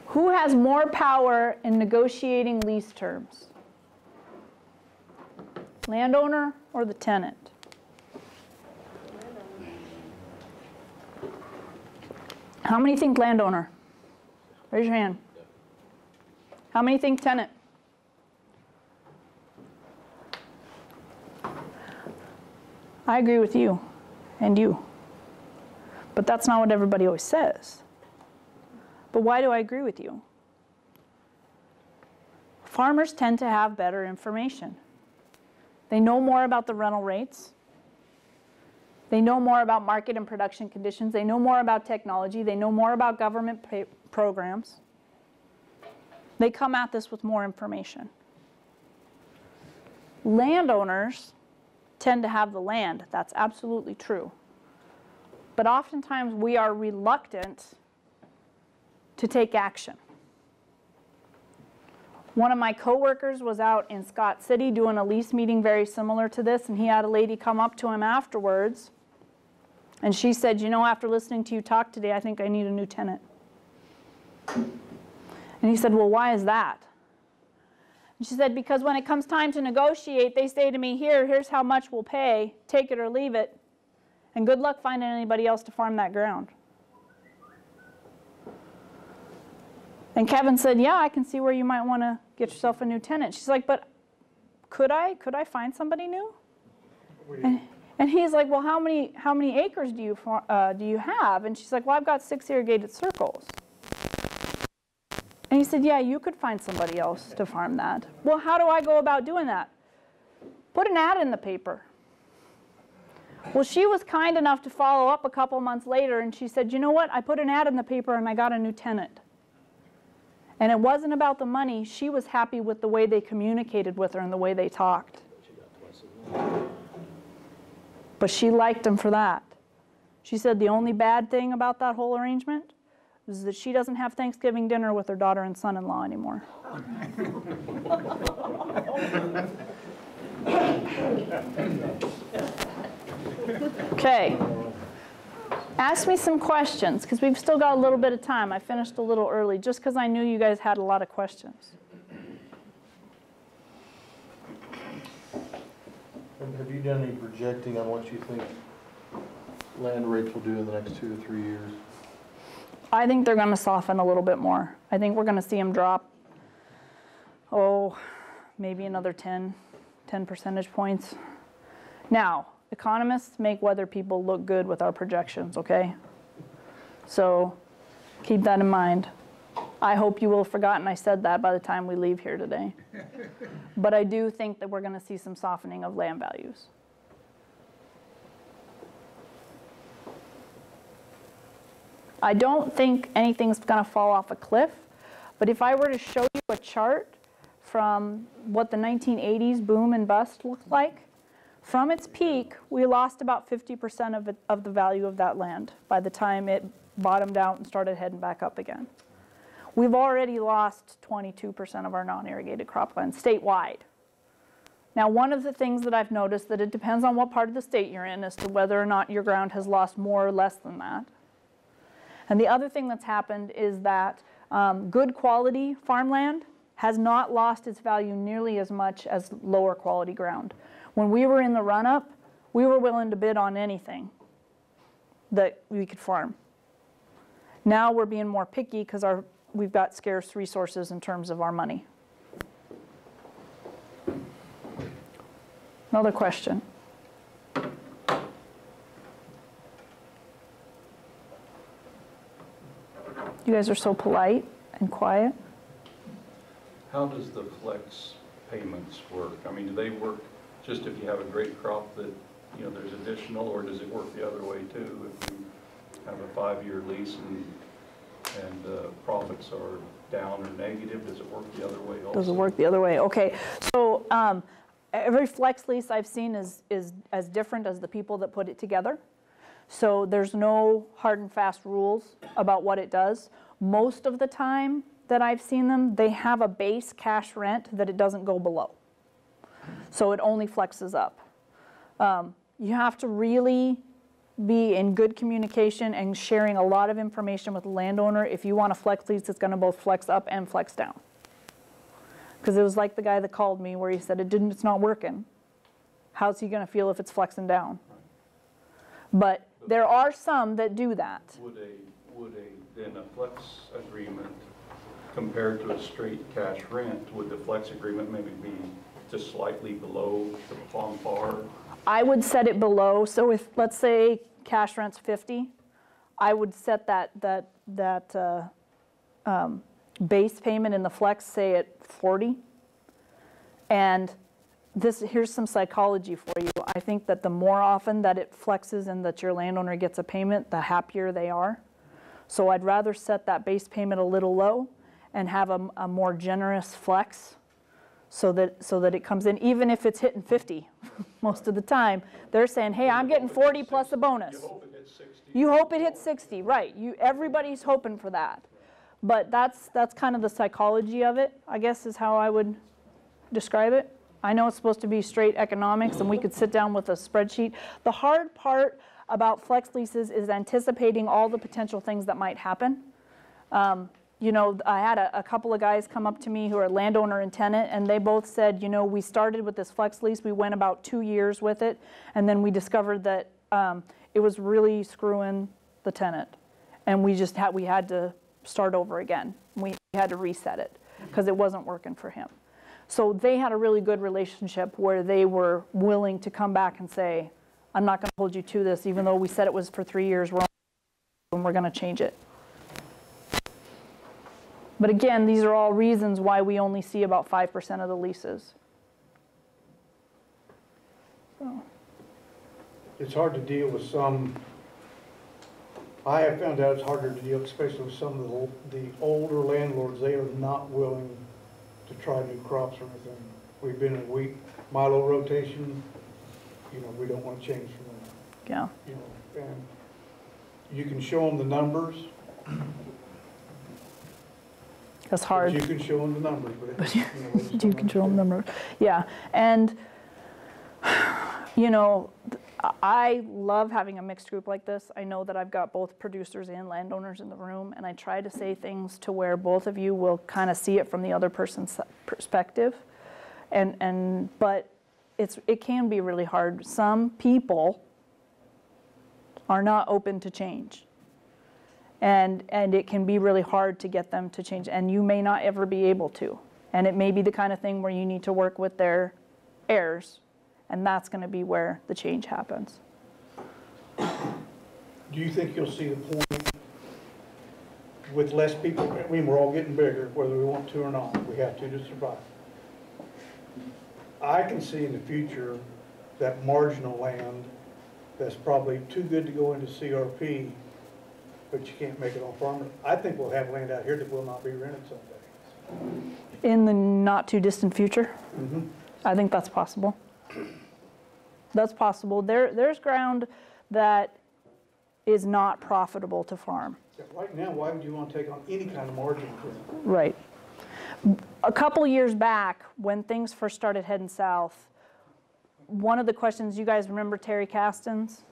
Who has more power in negotiating lease terms? Landowner or the tenant? How many think landowner? Raise your hand. How many think tenant? I agree with you and you. But that's not what everybody always says. But why do I agree with you? Farmers tend to have better information. They know more about the rental rates. They know more about market and production conditions. They know more about technology. They know more about government programs. They come at this with more information. Landowners tend to have the land. That's absolutely true. But oftentimes we are reluctant to take action. One of my coworkers was out in Scott City doing a lease meeting very similar to this, and he had a lady come up to him afterwards, and she said, you know, after listening to you talk today, I think I need a new tenant. And he said, well, why is that? And she said, because when it comes time to negotiate, they say to me, here's how much we'll pay, take it or leave it, and good luck finding anybody else to farm that ground. And Kevin said, yeah, I can see where you might want to get yourself a new tenant. She's like, but could I find somebody new? And he's like, well, how many acres do you have? And she's like, well, I've got 6 irrigated circles. And he said, yeah, you could find somebody else to farm that. Well, how do I go about doing that? Put an ad in the paper. Well, she was kind enough to follow up a couple months later, and she said, you know what? I put an ad in the paper and I got a new tenant. And it wasn't about the money. She was happy with the way they communicated with her and the way they talked. But she liked him for that. She said the only bad thing about that whole arrangement is that she doesn't have Thanksgiving dinner with her daughter and son-in-law anymore. Okay. Ask me some questions, because we've still got a little bit of time. I finished a little early, just because I knew you guys had a lot of questions. And have you done any projecting on what you think land rates will do in the next 2 to 3 years? I think they're going to soften a little bit more. I think we're going to see them drop, maybe another 10 percentage points. Now, economists make weather people look good with our projections, okay? So keep that in mind. I hope you will have forgotten I said that by the time we leave here today. But I do think that we're going to see some softening of land values. I don't think anything's going to fall off a cliff, but if I were to show you a chart from what the 1980s boom and bust looked like, from its peak, we lost about 50% of the value of that land by the time it bottomed out and started heading back up again. We've already lost 22% of our non-irrigated cropland statewide. Now, one of the things that I've noticed that it depends on what part of the state you're in as to whether or not your ground has lost more or less than that. And the other thing that's happened is that good quality farmland has not lost its value nearly as much as lower quality ground. When we were in the run-up, we were willing to bid on anything that we could farm. Now we're being more picky because we've got scarce resources in terms of our money. Another question. You guys are so polite and quiet. How does the flex payments work? I mean, do they work just if you have a great crop that, you know, there's additional, or does it work the other way too? If you have a 5-year lease and profits are down or negative, does it work the other way also? Does it work the other way? Okay, so every flex lease I've seen is as different as the people that put it together. So there's no hard and fast rules about what it does. Most of the time that I've seen them, they have a base cash rent that it doesn't go below. So it only flexes up. You have to really be in good communication and sharing a lot of information with the landowner if you want a flex lease that's going to both flex up and flex down. Because it was like the guy that called me where he said it's not working. How's he going to feel if it's flexing down? But there are some that do that. Would then a flex agreement compared to a straight cash rent, would the flex agreement maybe be just slightly below the farm par? I would set it below. So if, let's say, cash rent's 50, I would set that base payment in the flex, say at 40. And here's some psychology for you. I think that the more often that it flexes and that your landowner gets a payment, the happier they are. So I'd rather set that base payment a little low and have a more generous flex so that it comes in, even if it's hitting 50 most of the time. They're saying, hey, I'm getting 40 plus a bonus. You hope it hits 60. You hope it hits 60, right. Everybody's hoping for that. But that's kind of the psychology of it, I guess, is how I would describe it. I know it's supposed to be straight economics, and we could sit down with a spreadsheet. The hard part about flex leases is anticipating all the potential things that might happen. You know, I had a couple of guys come up to me who are landowner and tenant, and they both said, you know, we started with this flex lease, we went about 2 years with it, and then we discovered that it was really screwing the tenant. And we had to start over again. We had to reset it because it wasn't working for him. So they had a really good relationship where they were willing to come back and say, I'm not going to hold you to this, even though we said it was for 3 years, we're going to change it. But again, these are all reasons why we only see about 5% of the leases. So. It's hard to deal with some, I have found out it's harder to deal, especially with some of the older landlords. They are not willing to try new crops or anything. We've been in a wheat milo rotation, you know, we don't want to change from that. Yeah. You know, and you can show them the numbers. That's hard. You can show them the numbers, but You can show them the numbers. Yeah, and you know, I love having a mixed group like this. I know that I've got both producers and landowners in the room, and I try to say things to where both of you will kind of see it from the other person's perspective. But it can be really hard. Some people are not open to change. And it can be really hard to get them to change, and you may not ever be able to. And it may be the kind of thing where you need to work with their heirs, and that's going to be where the change happens. do you think you'll see the point with less people? I mean, we're all getting bigger, whether we want to or not. We have to survive. I can see in the future that marginal land that's probably too good to go into CRP, but you can't make it on farmland. I think we'll have land out here that will not be rented someday. In the not too distant future, I think that's possible. That's possible. There's ground that is not profitable to farm. Yeah, right now, why would you want to take on any kind of margin for it? Right. A couple years back, when things first started heading south, one of the questions, you guys remember Terry Castens?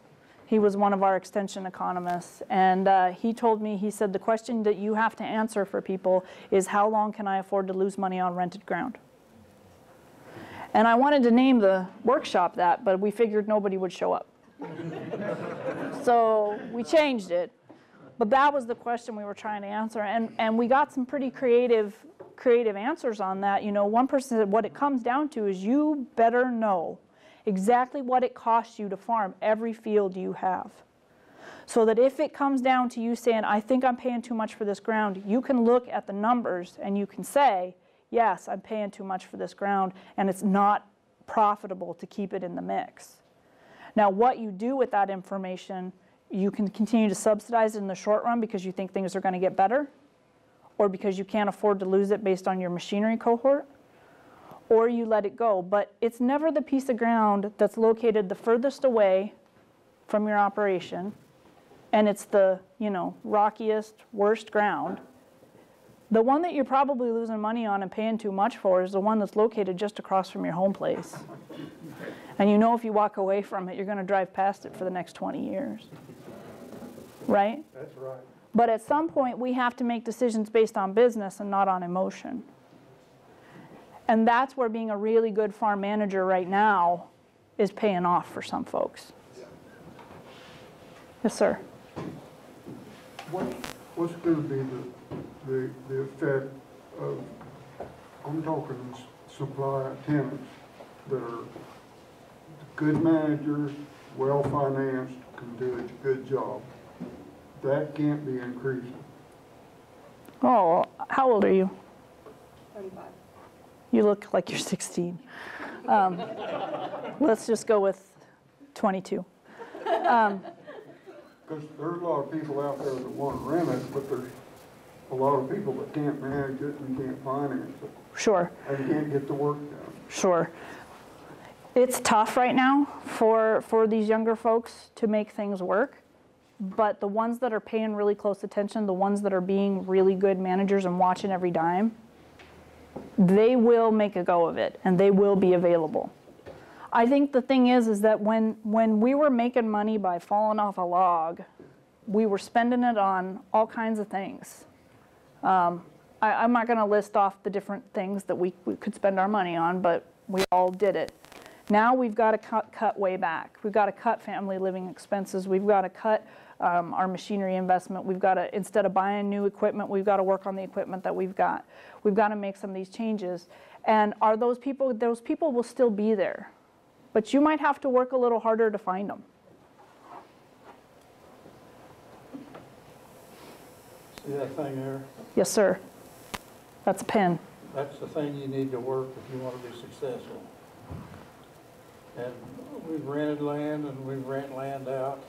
He was one of our extension economists, and he told me, he said, the question that you have to answer for people is, how long can I afford to lose money on rented ground? And I wanted to name the workshop that, but we figured nobody would show up. So we changed it. But that was the question we were trying to answer, and we got some pretty creative answers on that. You know, one person said, what it comes down to is you better know exactly what it costs you to farm every field you have. So that if it comes down to you saying, I think I'm paying too much for this ground, you can look at the numbers and you can say, yes, I'm paying too much for this ground, and it's not profitable to keep it in the mix. Now, what you do with that information, you can continue to subsidize it in the short run because you think things are going to get better, or because you can't afford to lose it based on your machinery cohort, or you let it go. But it's never the piece of ground that's located the furthest away from your operation, and it's the, you know, rockiest, worst ground. The one that you're probably losing money on and paying too much for is the one that's located just across from your home place. And you know if you walk away from it, you're going to drive past it for the next 20 years. Right? That's right. But at some point, we have to make decisions based on business and not on emotion. And that's where being a really good farm manager right now is paying off for some folks. Yes, sir. What's going to be the effect of, I'm talking supply tenants that are good managers, well financed, can do a good job, that can't be increasing. Oh, how old are you? 35. You look like you're 16. Let's just go with 22. Because there's a lot of people out there that want to rent it, but there's a lot of people that can't manage it and can't finance it, Sure, and can't get the work done. sure. It's tough right now for these younger folks to make things work, but the ones that are paying really close attention, the ones that are being really good managers and watching every dime, they will make a go of it and they will be available. I think the thing is that when we were making money by falling off a log, we were spending it on all kinds of things. I'm not going to list off the different things that we could spend our money on, but we all did it. Now we've got to cut way back. We've got to cut family living expenses. We've got to cut our machinery investment. We've got to, instead of buying new equipment, we've got to work on the equipment that we've got. We've got to make some of these changes. And are those people will still be there. But you might have to work a little harder to find them. See that thing there? Yes, sir. That's a pen. That's the thing you need to work if you want to be successful. And we've rented land and we rent land out.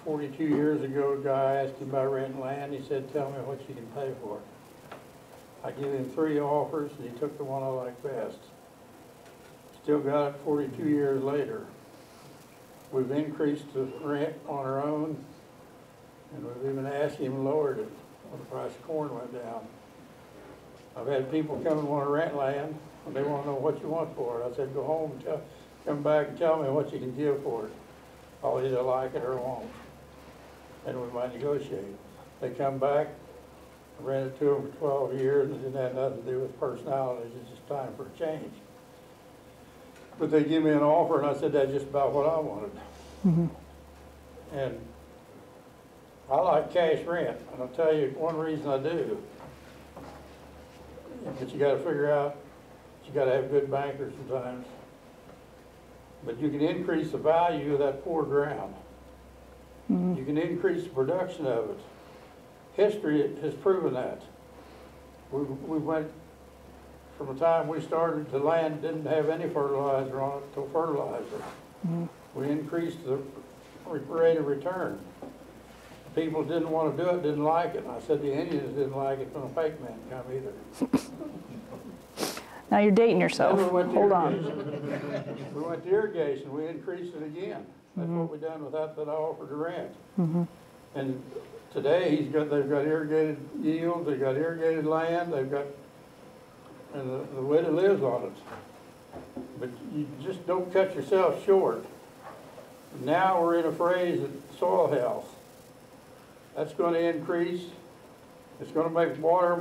42 years ago, a guy asked him about renting land. He said, "Tell me what you can pay for it." I gave him 3 offers and he took the one I liked best. Still got it 42 years later. We've increased the rent on our own, and we've even asked him lowered it when the price of corn went down. I've had people come and want to rent land, and they want to know what you want for it. I said, go home and come back and tell me what you can give for it. I'll either like it or won't. And we might negotiate. They come back, I rented to them for 12 years, and it didn't have nothing to do with personalities. It's just time for a change. But they give me an offer, and I said, that's just about what I wanted. Mm-hmm. And I like cash rent, and I'll tell you one reason I do. But you got to figure out, you got to have good bankers sometimes. But you can increase the value of that poor ground. Mm-hmm. You can increase the production of it. History has proven that. We went from the time we started, the land didn't have any fertilizer on it till fertilizer. Mm-hmm. We increased the rate of return. People didn't want to do it, didn't like it. And I said the Indians didn't like it when a fake man come either. Now you're dating yourself. Hold on. We went to irrigation. We increased it again. That's what we done with that I offered to rent. Mm-hmm. And today they've got irrigated yields, they've got irrigated land, they've got, and the way that lives on it. But you just don't cut yourself short. Now we're in a phase of soil health. That's going to increase. It's going to make water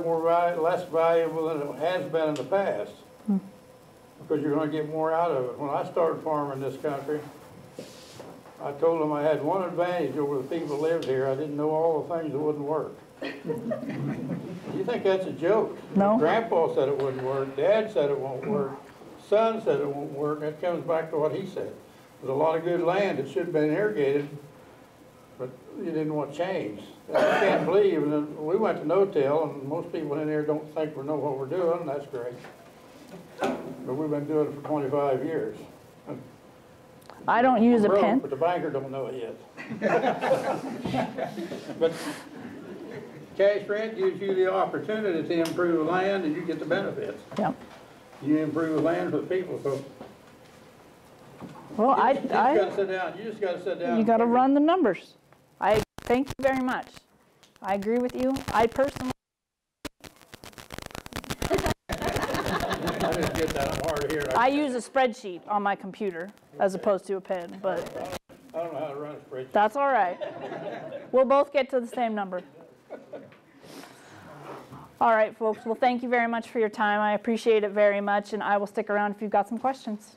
less valuable than it has been in the past. Because you're going to get more out of it. When I started farming this country, I told them I had one advantage over the people that lived here. I didn't know all the things that wouldn't work. You think that's a joke? No. Grandpa said it wouldn't work. Dad said it won't work. Son said it won't work. That comes back to what he said. There's a lot of good land that should have been irrigated, but you didn't want change. I can't believe that we went to no-till, and most people in here don't think we know what we're doing, and that's great. But we've been doing it for 25 years. I don't use a pen. But the banker don't know it yet. But cash rent gives you the opportunity to improve land, and you get the benefits. Yeah. You improve land for the people, so. Well, You just gotta sit down. You just gotta sit down. You got to run the numbers. I thank you very much. I agree with you. I personally. I didn't get that. I'm hard of hearing. I use a spreadsheet on my computer as opposed to a pen, but I don't know how to run a spreadsheet. that's all right. We'll both get to the same number. All right, folks. Well, thank you very much for your time. I appreciate it very much, and I will stick around if you've got some questions.